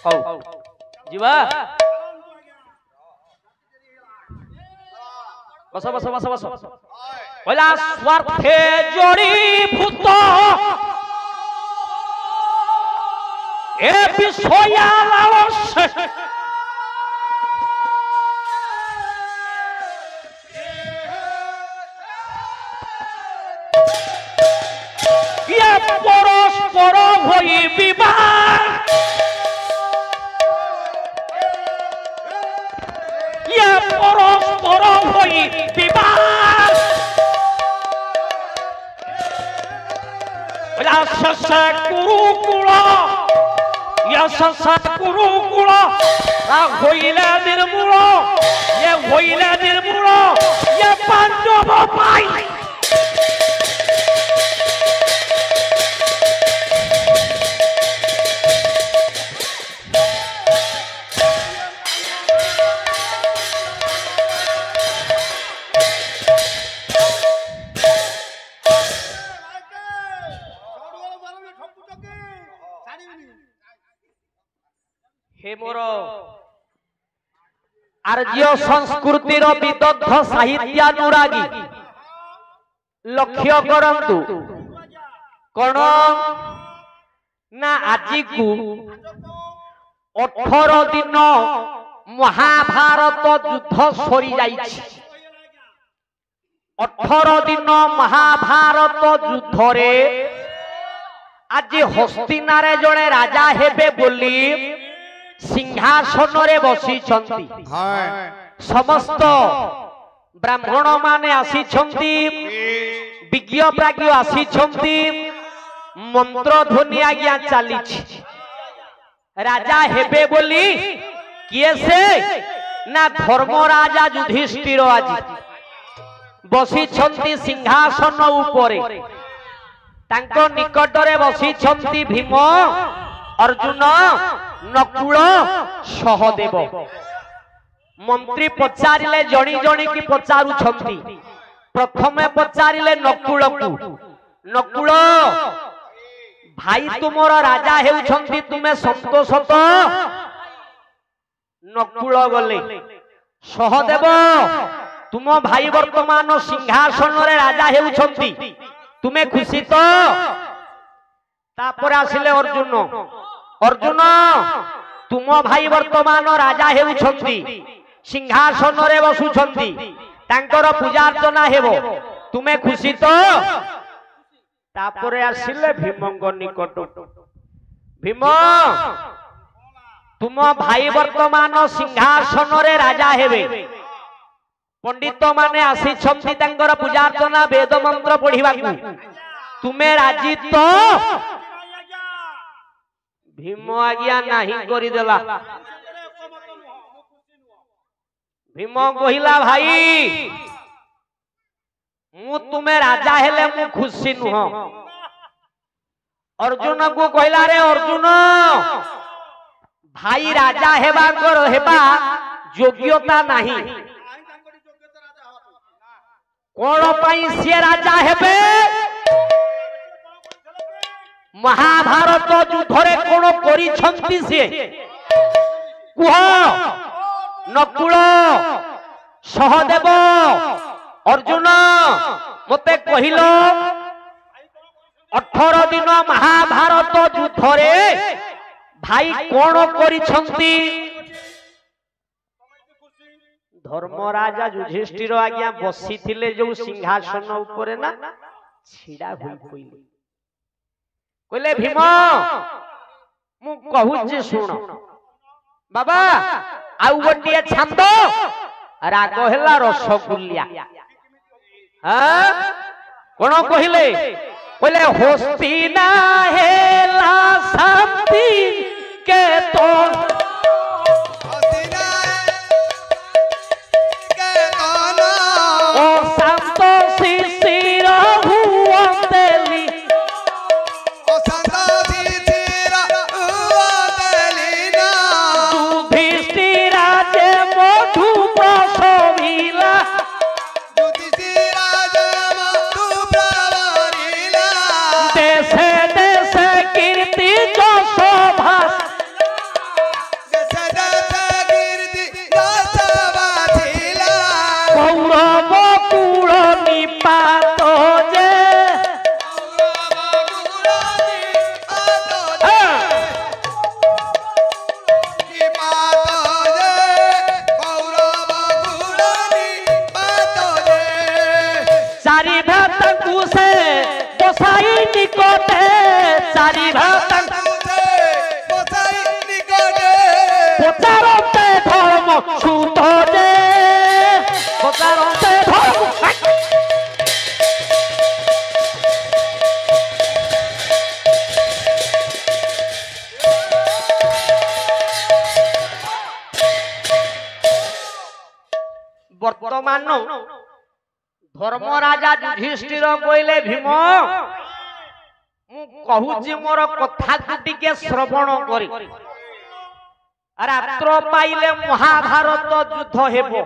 हौ जीवा बस बस बस बस बोला स्वार्थे जोड़ी भूत ए विषया लालस ये परस्पर होई विवाह ये परस्पर होई विवाह ससा कुरुकुल ससा कुरुकुल होइले निर्मूल ये होइले निर्मूल ये पांडव पाई हे मोर आर्य संस्कृतिर विदग्ध साहित्यानुरागी लक्ष्य करंतु कौन ना आज को 18 दिन महाभारत युद्ध सरी जाइछि 18 दिन महाभारत युद्ध रे आज हस्तिनारे जड़े राजा हेबे बोली सिंहासन रे बसी समस्त ब्राह्मण माने आसी विज्ञ प्राज्ञ आसी मंत्र ध्वनि आज्ञा चली राजा हेबे बोली किए से ना धर्मराजा युधिष्ठिर आज बसी सिंहासन उपरे तांको निकटरे बसी भीम अर्जुन नकुल सहदेव मंत्री पचारिले जणी जणी की पचारुछंती प्रथमे पचारिले नकुल को नकुल भाई तुमर राजा हेउछंती तुमे संतोष तो नकुल गले सहदेव तुम भाई वर्तमान सिंहासन रे राजा हेउछंती तुमे खुशी तो तापर आसिले अर्जुन अर्जुन तुम भाई वर्तमान राजा हेउछंती सिंहासन रे बसुछंती तांकर पूजा अर्चना हेबो तुमे खुशी तो तापर आसिले भीमंग निकट भीम तुम भाई वर्तमान सिंहासन रे राजा हेबे पंडित माने आसी छंती तांकर पूजा अर्चना वेद मंत्र पढ़िबा तुमे राजी तो भीम आज्ञा नहीं करी देला भीम कहिला भाई मु तुमे राजा हेले मु खुशी नुह अर्जुन को कहला रे अर्जुन भाई राजा हेबा हेबा योग्यता नहीं कौन पाई से राजा हेबे महाभारत युद्धरे कौन करिछंती से कुह नकुल सहदेव अर्जुन मते कहिलो 18 दिन महाभारत युद्धरे भाई कौन करिछंती धर्मराजा युधिष्ठिर आज्ञा बसी थिले जो सिंहासन उपरे ना छिड़ा होई कोइले कहले भीम मु कहूची सुन बाबा आउ गोटे छंद राग हेला रसगुल्ला कौन कहले कहले हस्तिना हेला शांति के तो देशे देशे कीर्ति जो सारी भक्तन पचारते धर्म छूत जे पचारते धर्म वर्तमान धर्मराजा युधिष्ठिर कहले भीम कहूची मोर कथा टिके श्रवण करी रात्र पाइले महाभारत युद्ध हेबो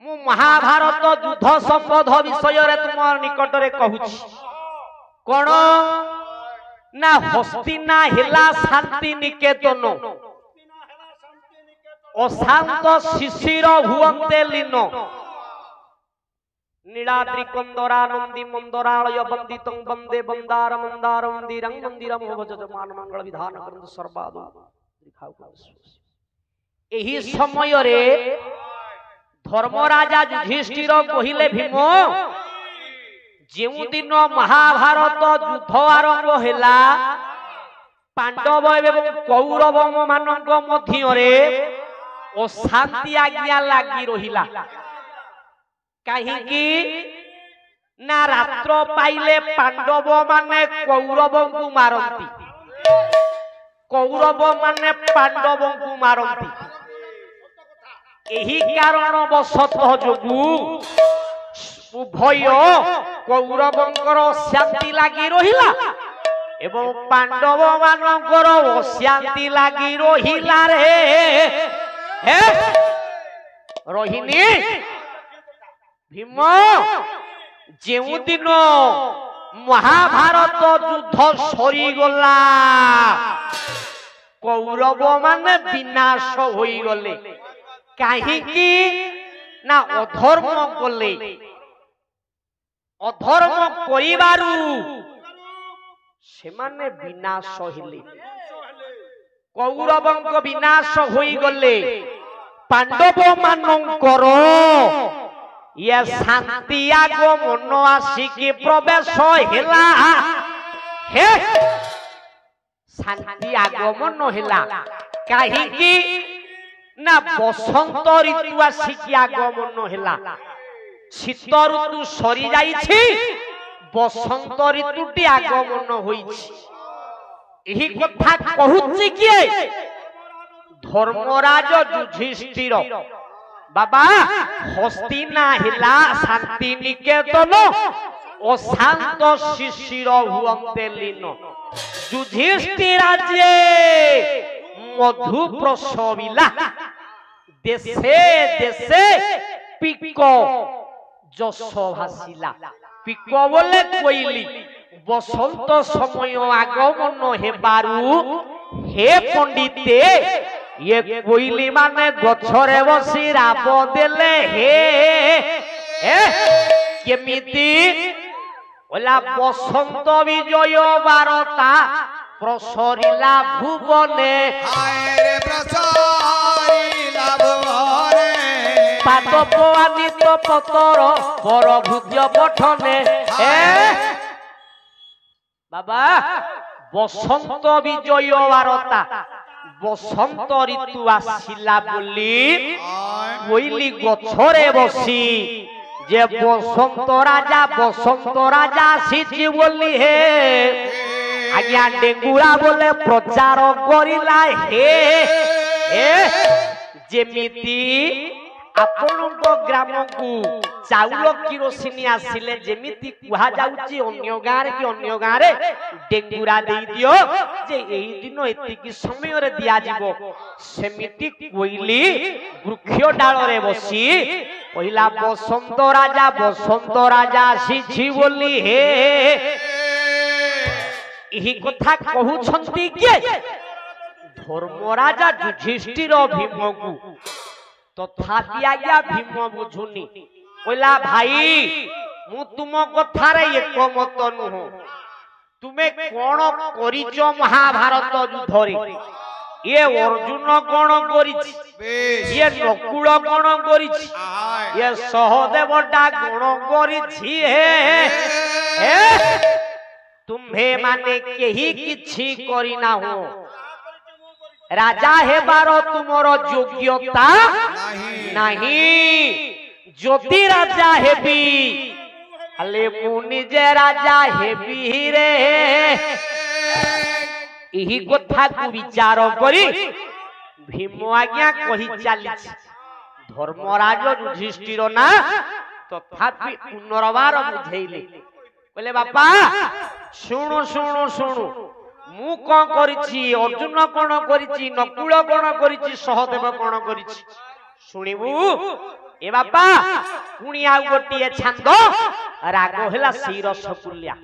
मु महाभारत युद्ध संबंध विषय रे तुम निकट रे कहूची कोन ना हस्तिना हिला शांति निकेतन अशांत शिशिर हुवंते लीन नीलाद्रि कंदरानंदी मंदरालय वंदितं वंदे वंदार मंदार मंदिरं मंदिरं भजमान मंगल विधान करंद सर्वादो एही समय रे धर्मराजा युधिष्ठिर कहिले भीम जेउ दिन महाभारत युद्ध आरंभ हैला पांडव एवं कौरव मानक मध्य रे अशांति आज्ञा लागी रहिला कहीं ना रात्र पाइले पांडव माने कौरव को मारती कौरव माने पांडव को मारती एही कारण बशतः जोगु उभय कौरवंकर शांति लागी रहिला एवं पांडव मानकर अशांति लागी रहिला रे रोहिणी भीम जेउ दिन महाभारत युद्ध सरी गला कौरव माने विनाश होई गले कहीं ना अधर्म गले अधर्म करिबारु से माने विनाश हेले कौरवंक विनाश होई गले पांडव मानकर ये शांति आगो मन आसिकी प्रवेश हेला हे शांति आगमन हेला कहीं ना बसंत ऋतु आसिकी आगमन हेला शीत ऋतु सरी जाइछि बसंत ऋतुटी आगमन होइछि एही कथा कहूछि किए धर्मराज युधिष्ठिर बाबा हस्तिना हिला शांति निकेतन अशांत शिशिर हुवंते लीन युधिष्ठिराजे मधु प्रसविला देशे देशे पिक जस भासिला पिक बोले कोइली बसंत समय आगमन हेबारु हे पंडिते ये कोइली माने गछरे बसी राब देले हे केमिति ओला बसंत विजय बारता प्रसरिला भुवने आरे प्रसरिला भुवने पादप आनित पतर पर भुज पठने बाबा बसंत विजय बारता बसंत ऋतु आसिला बोली कोइली गछरे बसी जे बसंत राजा आसीछि बोली हे आज्ञा डेंगुरा बोले प्रचार करिला हे जेमिति आपणको ग्राम को चाउल किरोसिनी आसिले जेमिति कुहा जाउची अन्य गारे कि अन्य गारे डेंगुरा दे दियो जे एही दिन एतिकी समय रे दिया जीवो सेमिति कोइली वृक्ष डाल रे बसी पहिला बसंत राजा आसीछि बोली हे एही कथा कहू छंती के धर्मराजा युधिष्ठिर भीमकु तथापि आज्ञा भीम बुझुनी बोला भाई मु तुम कथार एकमत नुह तुमे कौन करिच महाभारत युद्ध रे ये अर्जुन कौन करिछि ये नकुल कौन करिछि ये सहदेवटा कौन करिछि हे तुम्हे माने केही किछि करि ना हो राजा हेबार तुमर योग्यता नहीं ज्योति राजा हेबी अले मु निजे राजा हेबी रे एही कथा को विचार करी भीम आज्ञा कही चली धर्मराज युधिष्ठिर ना तथापि पुनर्बार बुझेइले बोले बापा शुणु शुणु शुणु मु कौन करिछि अर्जुन कौन करिछि नकुल कौन करिछि सहदेव कौन करिछि शुणिबु ए बापा पुणी आ गोटिए छंद राग होला शिर सकुल्या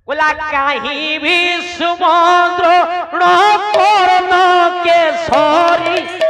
बोला काहि भी समुद्र न कर्ण के सरी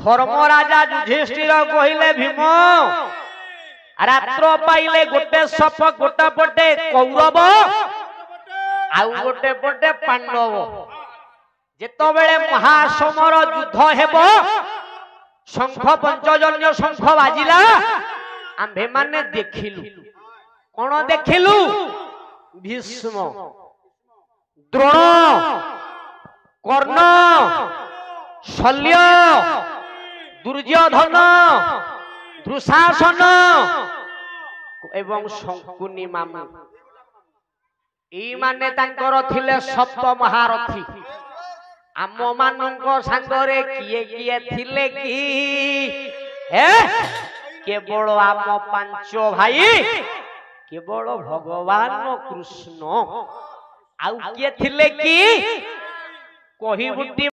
धर्मराजा युधिष्ठिर कहिले भीम रात्र पाइले गोटे सप गोटे पटे कौरव आउ गोटे पटे पांडव जेतबेले महासमर युद्ध हेबो शंख पंचजन्य शंख बाजिला आम्भे माने देखिलु कोन देखिलु भीष्म द्रोण कर्ण शल्य दुर्योधन दुशासन एवं शंकुनी मामू ई माने तांकर थिले सप्त महारथी आम मानंक सांगरे किए किए थिले की केवल आम पांच भाई केवल भगवान कृष्ण आउ किए थिले की कही बुटी